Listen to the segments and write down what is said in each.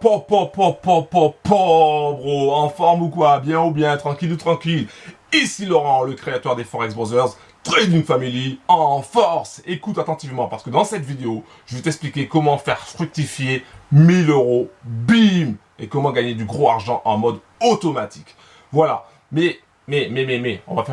Bro, en forme ou quoi? Bien ou bien, tranquille ou tranquille? Ici Laurent, le créateur des Forex Brothers, Trading Family, en force. Écoute attentivement parce que dans cette vidéo, je vais t'expliquer comment faire fructifier 1000 euros, bim, et comment gagner du gros argent en mode automatique. Voilà. Mais, on va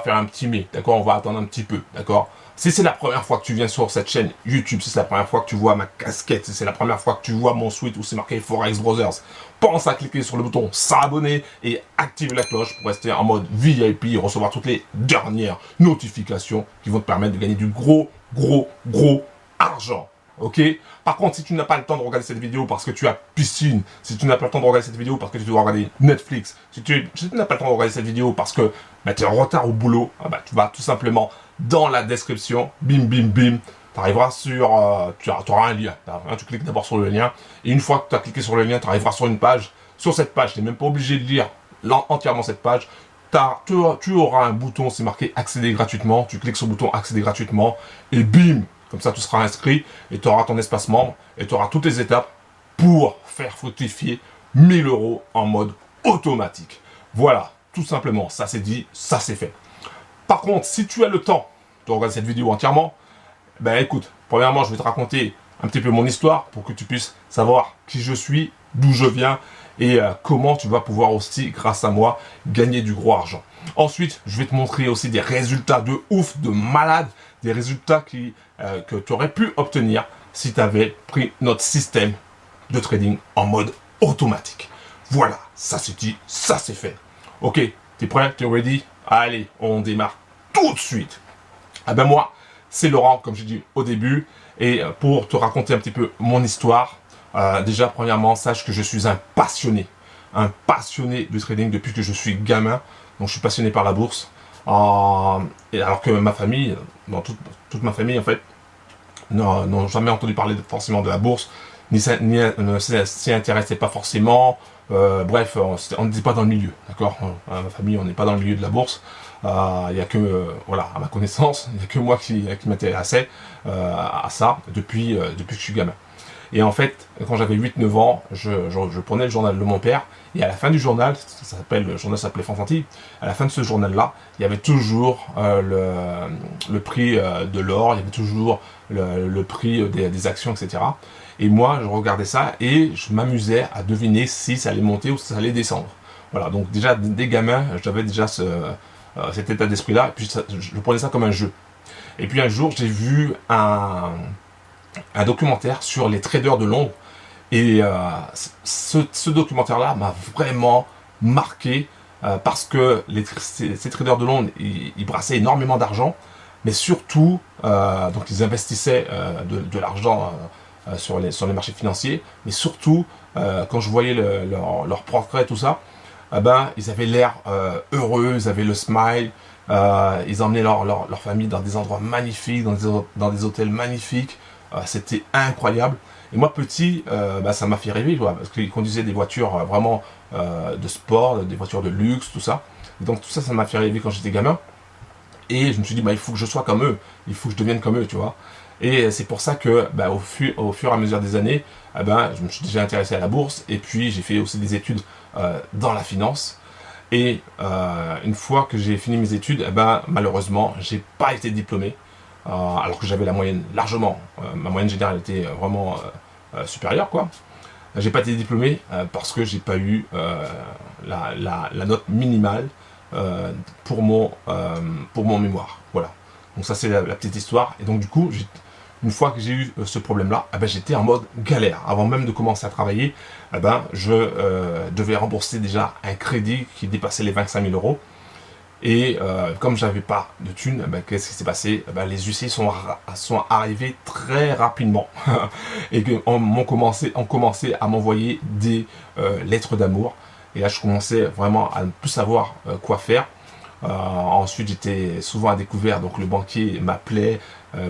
faire un petit mais, d'accord? On va attendre un petit peu, d'accord? Si c'est la première fois que tu viens sur cette chaîne YouTube, si c'est la première fois que tu vois ma casquette, si c'est la première fois que tu vois mon sweat où c'est marqué Forex Brothers, pense à cliquer sur le bouton s'abonner et activer la cloche pour rester en mode VIP et recevoir toutes les dernières notifications qui vont te permettre de gagner du gros argent. Ok? Par contre, si tu n'as pas le temps de regarder cette vidéo parce que tu as piscine, si tu n'as pas le temps de regarder cette vidéo parce que tu dois regarder Netflix, si tu n'as pas le temps de regarder cette vidéo parce que tu es en retard au boulot, tu vas tout simplement dans la description, bim, tu arriveras sur, tu auras un lien, tu cliques d'abord sur le lien, et une fois que tu as cliqué sur le lien, tu arriveras sur une page. Sur cette page, tu n'es même pas obligé de lire entièrement cette page, tu auras un bouton, c'est marqué accéder gratuitement, tu cliques sur le bouton accéder gratuitement, et bim, comme ça tu seras inscrit, et tu auras ton espace membre, et tu auras toutes les étapes pour faire fructifier 1000 euros en mode automatique. Voilà, tout simplement, ça c'est dit, ça c'est fait. Par contre, si tu as le temps de regarder cette vidéo entièrement, écoute, premièrement, je vais te raconter un petit peu mon histoire pour que tu puisses savoir qui je suis, d'où je viens et comment tu vas pouvoir aussi, grâce à moi, gagner du gros argent. Ensuite, je vais te montrer aussi des résultats de ouf, de malade, des résultats que tu aurais pu obtenir si tu avais pris notre système de trading en mode automatique. Voilà, ça c'est dit, ça c'est fait. Ok, t'es prêt? T'es ready? Allez, on démarre tout de suite. Moi, c'est Laurent, comme j'ai dit au début, et pour te raconter un petit peu mon histoire, déjà, premièrement, sache que je suis un passionné de trading depuis que je suis gamin. Donc, je suis passionné par la bourse. Et alors que ma famille, dans toute ma famille, en fait, n'ont jamais entendu parler forcément de la bourse, ne s'y intéressait pas forcément. Bref, on ne dit pas dans le milieu, d'accord? Ma famille, on n'est pas dans le milieu de la bourse. Il n'y a que, voilà, à ma connaissance, il n'y a que moi qui m'intéressais à ça depuis que je suis gamin. Et en fait, quand j'avais 8-9 ans, je prenais le journal de mon père, et à la fin du journal, le journal s'appelait Fanfanti, à la fin de ce journal-là, il y avait toujours le prix de l'or, il y avait toujours le prix des actions, etc. Et moi, je regardais ça et je m'amusais à deviner si ça allait monter ou si ça allait descendre. Voilà, donc déjà, des gamins, j'avais déjà cet état d'esprit-là, et puis je prenais ça comme un jeu. Et puis un jour, j'ai vu un documentaire sur les traders de Londres, et ce documentaire-là m'a vraiment marqué, parce que ces traders de Londres, ils brassaient énormément d'argent, mais surtout, donc ils investissaient de l'argent sur les marchés financiers, mais surtout, quand je voyais leur portrait et tout ça, ils avaient l'air heureux, ils avaient le smile, ils emmenaient leur famille dans des endroits magnifiques, dans des hôtels magnifiques, c'était incroyable. Et moi petit, ça m'a fait rêver, parce qu'ils conduisaient des voitures vraiment de sport, des voitures de luxe, tout ça. Et donc tout ça, ça m'a fait rêver quand j'étais gamin. Et je me suis dit, il faut que je sois comme eux, il faut que je devienne comme eux, tu vois. Et c'est pour ça que, au fur et à mesure des années, je me suis déjà intéressé à la bourse, et puis j'ai fait aussi des études dans la finance. Et une fois que j'ai fini mes études, malheureusement, j'ai pas été diplômé, alors que j'avais la moyenne largement. Ma moyenne générale était vraiment supérieure, quoi. J'ai pas été diplômé parce que j'ai pas eu la note minimale pour mon mémoire. Voilà. Donc ça c'est la petite histoire. Et donc du coup, une fois que j'ai eu ce problème-là, j'étais en mode galère. Avant même de commencer à travailler, je devais rembourser déjà un crédit qui dépassait les 25 000 euros. Et comme j'avais pas de thunes, qu'est-ce qui s'est passé? Les huissiers sont arrivés très rapidement et ont commencé à m'envoyer des lettres d'amour. Et là, je commençais vraiment à ne plus savoir quoi faire. Ensuite, j'étais souvent à découvert, donc le banquier m'appelait,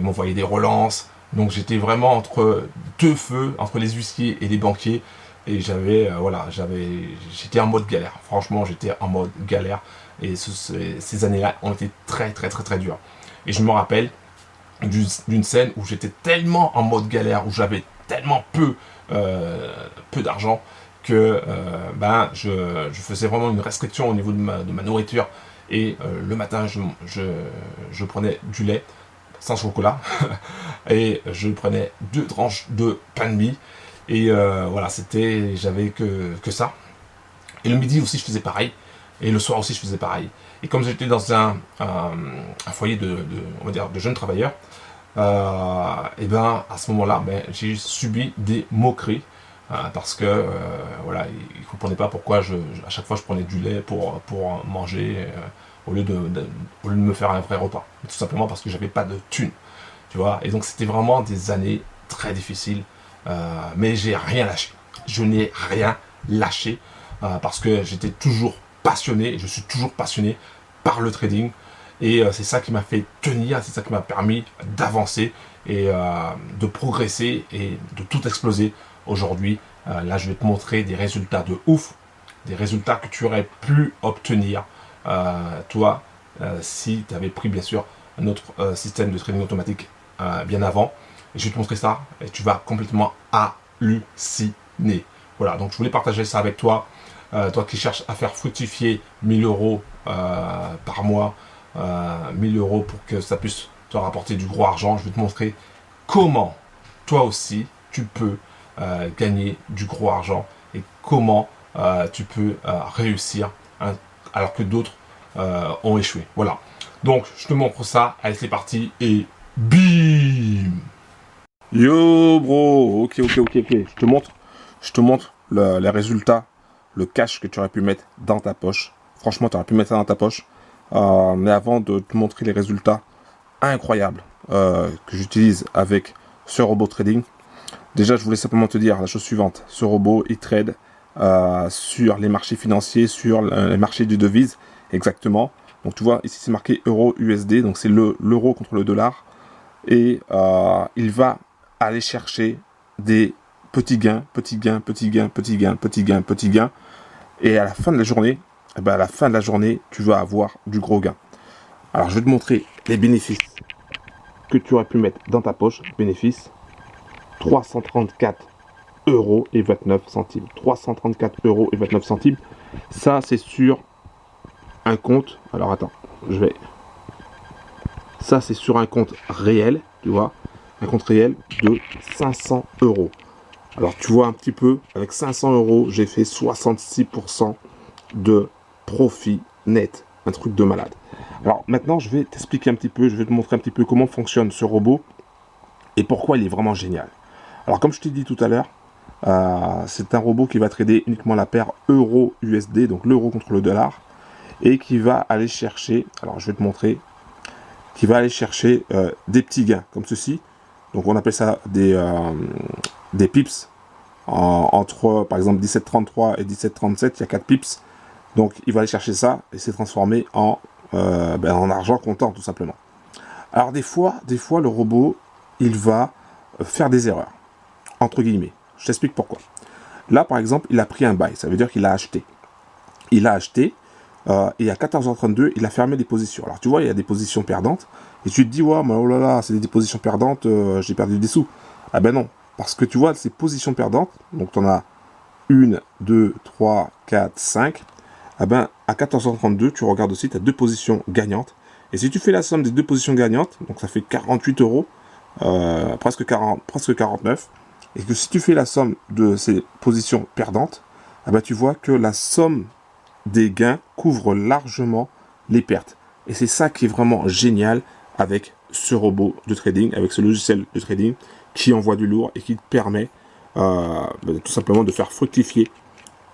m'envoyait des relances. Donc j'étais vraiment entre deux feux, entre les huissiers et les banquiers. Et j'étais en mode galère. Franchement, j'étais en mode galère. Et ces années-là ont été très dures. Et je me rappelle d'une scène où j'étais tellement en mode galère, où j'avais tellement peu peu d'argent que ben, je faisais vraiment une restriction au niveau de ma nourriture. Et le matin, je prenais du lait sans chocolat et je prenais 2 tranches de pain de mie. Et voilà, j'avais que ça. Et le midi aussi, je faisais pareil. Et le soir aussi, je faisais pareil. Et comme j'étais dans un foyer on va dire, de jeunes travailleurs, et ben à ce moment-là, ben, j'ai subi des moqueries parce que voilà, ils ne comprenaient pas pourquoi à chaque fois je prenais du lait pour manger au lieu de me faire un vrai repas. Tout simplement parce que j'avais pas de thunes, tu vois. Et donc c'était vraiment des années très difficiles, mais j'ai rien lâché. Je n'ai rien lâché parce que j'étais toujours passionné, et je suis toujours passionné par le trading. Et c'est ça qui m'a fait tenir, c'est ça qui m'a permis d'avancer et de progresser et de tout exploser aujourd'hui. Là, je vais te montrer des résultats de ouf, des résultats que tu aurais pu obtenir, toi, si tu avais pris bien sûr un autre système de trading automatique bien avant. Et je vais te montrer ça et tu vas complètement halluciner. Voilà, donc je voulais partager ça avec toi. Toi qui cherches à faire fructifier 1000 euros par mois, 1000 euros pour que ça puisse te rapporter du gros argent, je vais te montrer comment toi aussi tu peux gagner du gros argent et comment tu peux réussir alors que d'autres ont échoué. Voilà, donc je te montre ça, allez c'est parti et bim. Yo bro, ok, je te montre les résultats, le cash que tu aurais pu mettre dans ta poche. Franchement, tu aurais pu mettre ça dans ta poche. Mais avant de te montrer les résultats incroyables que j'utilise avec ce robot trading, déjà je voulais simplement te dire la chose suivante. Ce robot il trade sur les marchés financiers, sur les marchés de devises exactement. Donc tu vois ici c'est marqué euro USD, donc c'est l'euro contre le dollar. Et il va aller chercher des petits gains. Et à la fin de la journée, eh ben à la fin de la journée, tu vas avoir du gros gain. Alors, je vais te montrer les bénéfices que tu aurais pu mettre dans ta poche. Bénéfices 334 euros et 29 centimes. 334 euros et 29 centimes. Ça, c'est sur un compte. Alors, attends, ça, c'est sur un compte réel, tu vois. Un compte réel de 500 euros. Alors, tu vois un petit peu, avec 500 euros, j'ai fait 66% de profit net. Un truc de malade. Alors, maintenant, je vais t'expliquer un petit peu, je vais te montrer un petit peu comment fonctionne ce robot et pourquoi il est vraiment génial. Alors, comme je t'ai dit tout à l'heure, c'est un robot qui va trader uniquement la paire euro-USD, donc l'euro contre le dollar, et qui va aller chercher, alors je vais te montrer, qui va aller chercher des petits gains, comme ceci. Donc, on appelle ça des pips. Entre, par exemple, 17,33 et 17,37, il y a 4 pips. Donc, il va aller chercher ça et c'est transformé en argent comptant, tout simplement. Alors, des fois, le robot, il va faire des erreurs, entre guillemets. Je t'explique pourquoi. Là, par exemple, il a pris un buy, ça veut dire qu'il a acheté. Il a acheté, et à 14h32, il a fermé des positions. Alors, tu vois, il y a des positions perdantes, et tu te dis, ouais, mais oh là là, c'est des positions perdantes, j'ai perdu des sous. Ah ben non, parce que tu vois, ces positions perdantes, donc tu en as 1, 2, 3, 4, 5, ah ben, à 14h32, tu regardes aussi, tu as 2 positions gagnantes. Et si tu fais la somme des 2 positions gagnantes, donc ça fait 48 euros, presque 49, et que si tu fais la somme de ces positions perdantes, ah ben, tu vois que la somme des gains couvre largement les pertes. Et c'est ça qui est vraiment génial avec ce robot de trading, avec ce logiciel de trading qui envoie du lourd et qui te permet tout simplement de faire fructifier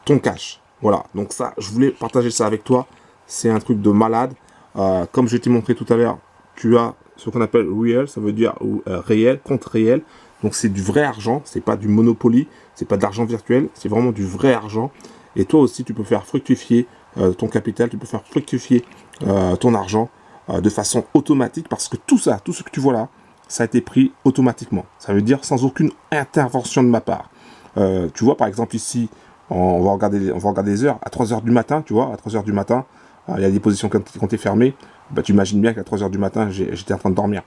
ton cash. Voilà, donc ça, je voulais partager ça avec toi. C'est un truc de malade. Comme je t'ai montré tout à l'heure, tu as ce qu'on appelle real, ça veut dire réel, compte réel. Donc c'est du vrai argent, c'est pas du Monopoly, c'est pas de l'argent virtuel, c'est vraiment du vrai argent. Et toi aussi, tu peux faire fructifier ton capital, tu peux faire fructifier ton argent de façon automatique parce que tout ça, tout ce que tu vois là, ça a été pris automatiquement. Ça veut dire sans aucune intervention de ma part. Tu vois, par exemple, ici, on va regarder les heures. À 3h du matin, tu vois, à 3h du matin, il y a des positions qui ont été fermées. Bah, tu imagines bien qu'à 3h du matin, j'étais en train de dormir.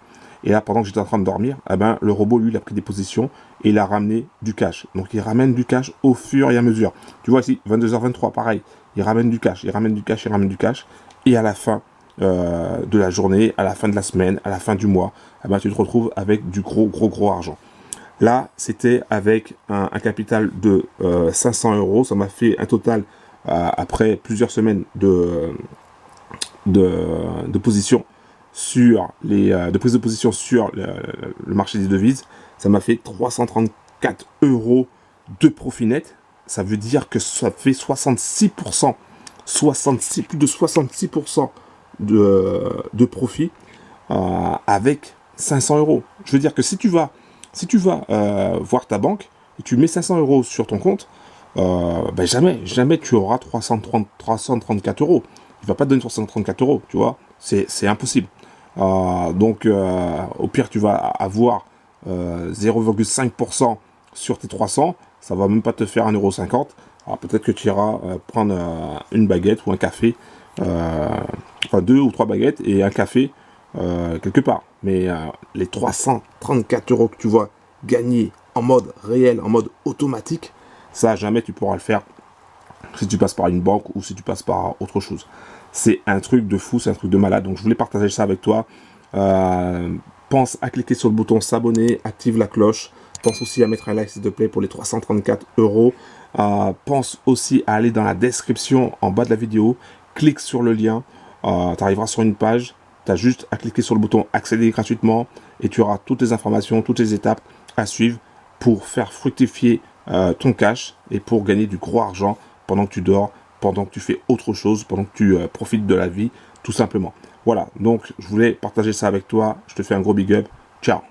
Et là, pendant que j'étais en train de dormir, eh ben, le robot, lui, il a pris des positions et il a ramené du cash. Donc, il ramène du cash au fur et à mesure. Tu vois ici, 22h23, pareil. Il ramène du cash, il ramène du cash, il ramène du cash. Et à la fin de la journée, à la fin de la semaine, à la fin du mois, eh ben, tu te retrouves avec du gros argent. Là, c'était avec un capital de 500 euros. Ça m'a fait un total, après plusieurs semaines de position sur de prise de position sur le marché des devises, ça m'a fait 334 euros de profit net. Ça veut dire que ça fait 66%, plus de 66% de profit avec 500 euros. Je veux dire que si tu vas voir ta banque et tu mets 500 euros sur ton compte, ben jamais tu auras 334 euros. Il va pas te donner 334 euros, tu vois, c'est impossible. Donc, au pire, tu vas avoir 0,5% sur tes 300, ça va même pas te faire 1,50 €. Alors, peut-être que tu iras prendre une baguette ou un café, enfin 2 ou 3 baguettes et un café quelque part. Mais les 334 euros que tu vas gagner en mode réel, en mode automatique, ça, jamais tu pourras le faire si tu passes par une banque ou si tu passes par autre chose. C'est un truc de fou, c'est un truc de malade. Donc je voulais partager ça avec toi. Pense à cliquer sur le bouton s'abonner, active la cloche. Pense aussi à mettre un like s'il te plaît pour les 334 euros. Pense aussi à aller dans la description en bas de la vidéo. Clique sur le lien. Tu arriveras sur une page. Tu as juste à cliquer sur le bouton accéder gratuitement et tu auras toutes les informations, toutes les étapes à suivre pour faire fructifier ton cash et pour gagner du gros argent pendant que tu dors, pendant que tu fais autre chose, pendant que tu profites de la vie, tout simplement. Voilà, donc je voulais partager ça avec toi. Je te fais un gros big up. Ciao.